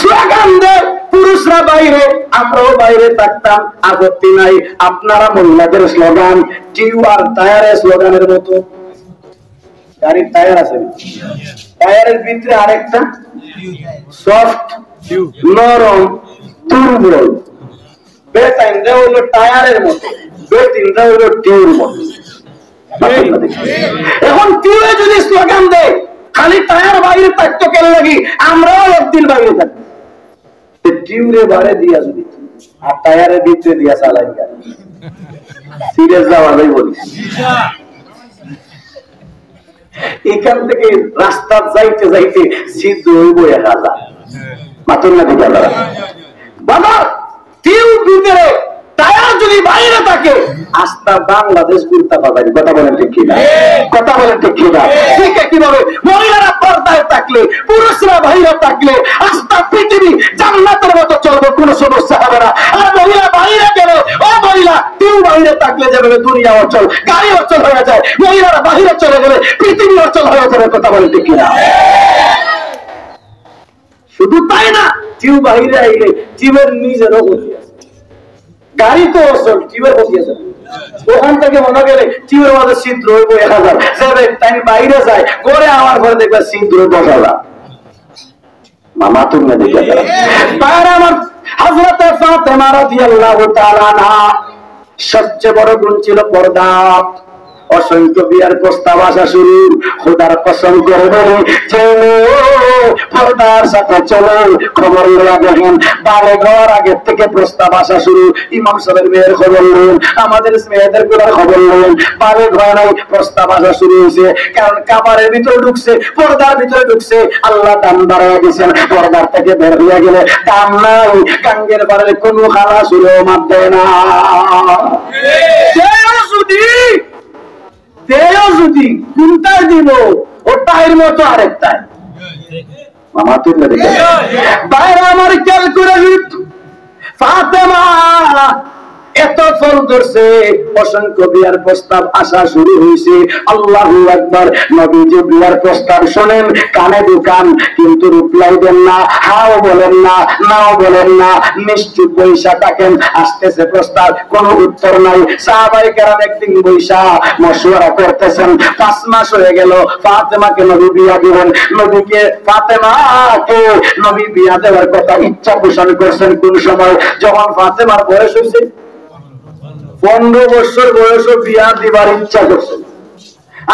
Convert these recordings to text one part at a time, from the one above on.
Slogan দেয় পুরুষরা বাইরে, আমরাও বাইরে থাকতাম, আপত্তি নাই। আপনারা মহিলাদের স্লোগান টিউ আর টায়ারের স্লোগানের মতো। গাড়ির টায়ার আছে, টায়ারের ভিতরে আরেকটা সফট নরম দুর্বল, বেতাইনটা হলো টায়ারের মতো, বেতিনটা হলো টিউর মতো। এখন টিউয়ে যদি স্লোগান দেয় খালি টায়ার বাইরে থাকতো কেন লাগি, আমরাও একদিন বাইরে থাকবো। টিউরে বাড়ে দিয়া যদি আর টায়ারের ভিতরে দিয়া চালাই গাড়ি, সিরিয়াস যাওয়া যায় বলি। এখান থেকে রাস্তা যাইতে যাইতে সিদ্ধ হইব 1000 মাত্র না দিকে বাবা। টিউ ভিতরে টায়ার যদি বাইরে থাকে আস্থা বাংলাদেশ ঘুরতে পাবে। কথা বলেন ঠিক কিনা? কথা বলেন ঠিক কিনা? ঠিক কিভাবে মহিলারা পর্দায় থাকলে, পুরুষরা বাইরে থাকলে আস্থা পৃথিবী জান্নাতের মতো চলবে, কোনো সমস্যা হবে না। আর মহিলা বাইরে গেলে, ও মহিলা টিউ বাইরে থাকলে যেভাবে দুনিয়া অচল, গাড়ি অচল হয়ে যায়, মহিলারা বাইরে চলে গেলে পৃথিবী অচল হয়ে যাবে। কথা বলেন ঠিক কিনা? শুধু তাই না, টিউ বাইরে আইলে টিউয়ের নিজেরও ক্ষতি আছে। গাড়ি তো অচল, টিউয়ের ক্ষতি আছে। ওখান থেকে মনে গেলে টিউয়ের মধ্যে ছিদ্র হইব 1000, যাবে তাই বাইরে যায় করে আমার ঘরে দেখবে ছিদ্র 10,000। মামা তুমি দেখে বাইরে আমার হযরত ফাতেমা রাদিয়াল্লাহু তাআলা আনহা সবচেয়ে বড় গুণ ছিল পর্দা। অসংখ্য বিয়ার প্রস্তাব আসা শুরু, খোদার কসম করে বলি পর্দার সাথে চলে খবর নেওয়া দেখেন, বারে ঘর আগের থেকে প্রস্তাব আসা শুরু। ইমাম সাহেবের মেয়ের খবর নেন, আমাদের মেয়েদের গুলার খবর নেন, বারে ঘর নাই প্রস্তাব আসা শুরু হয়েছে। কারণ কামারের ভিতরে ঢুকছে, পর্দার ভিতরে ঢুকছে, আল্লাহ দাম বাড়াইয়া দিয়েছেন। পর্দার থেকে বের হয়ে গেলে দাম নাই, কাঙ্গের বাড়ে কোনো খালা শুরু মাত দেয় না। যদি কোনটাই দিব ওটার মতো আরেকটাই। মামা তুমি দেখে বাইরে আমার খেয়াল করে ফাতেমা এত ফল ধরছে, অসংখ্য বিয়ার প্রস্তাব আসা শুরু হয়েছে। আল্লাহু আকবার। নবীজি বিয়ার প্রস্তাব শোনেন, কানে ঢুকান, কিন্তু রিপ্লাই দেন না, হাও বলেন না, নাও বলেন না, নিশ্চুপ বৈশা থাকেন। আসতেছে প্রস্তাব, কোনো উত্তর নাই। সাহাবায়ে কেরাম একদিন বৈশা মশওয়ারা করতেছেন। 5 মাস হয়ে গেল, ফাতেমাকে নবী বিয়া দিবেন। নবীকে ফাতেমাকে নবী বিয়া দেওয়ার কথা ইচ্ছা পোষণ করছেন কোন সময়? যখন ফাতেমার বয়স হয়েছে 15 বছর বয়স, বিয়া দিবার ইচ্ছা করছে।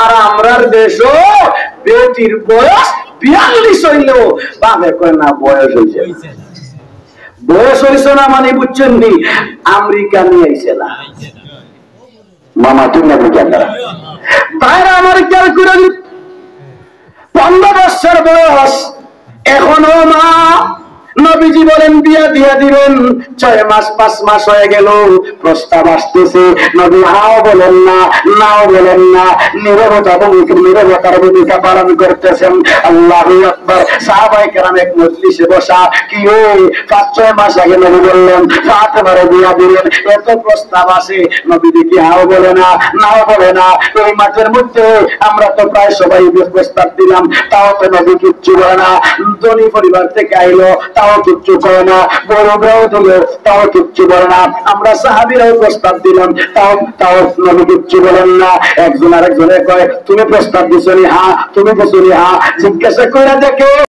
আর আমরার দেশও বেটির বয়স 42 হইলেও বাপে কয় না বয়স হয়েছে। বয়স হয়েছে না মানে বুঝছেন নি, আমেরিকা নিয়ে আইছে না। মামা তুমি বাইরে আমার খেয়াল করে 15 বছর বয়স, এখনো মা। নবীজি বলেন বিয়া দিয়া দিবেন। 6 মাস 5 মাস হয়ে গেল, প্রস্তাব আসতেছে। নবী হাও বলেন না, নাও বলেন না, নীরবতার ভূমিকা পালন করতেছেন। আল্লাহু আকবার। সাহাবায়ে কেরাম এক মজলিসে বসা, কি ওই 5-6 মাস আগে নবী বললেন ফাতেমারে বিয়া দিলেন, এত প্রস্তাব আসে, নবী দেখি হাও বলে না, নাও বলে না। ওই মাঠের মধ্যে আমরা তো প্রায় সবাই প্রস্তাব দিলাম, তাও তো নবী কিচ্ছু বলে না। ধনী পরিবার থেকে আইলো, তাও কিচ্ছু করে না। বড়রাও দিল, তাও কিচ্ছু বলে না। আমরা সাহাবীরাও প্রস্তাব দিলাম, তাও নবী কিচ্ছু বলেন না। একজন আরেকজনের কয় তুমি প্রস্তাব দিছো নি? হ্যাঁ। তুমি দিছো নি? হ্যাঁ। জিজ্ঞাসা করে দেখে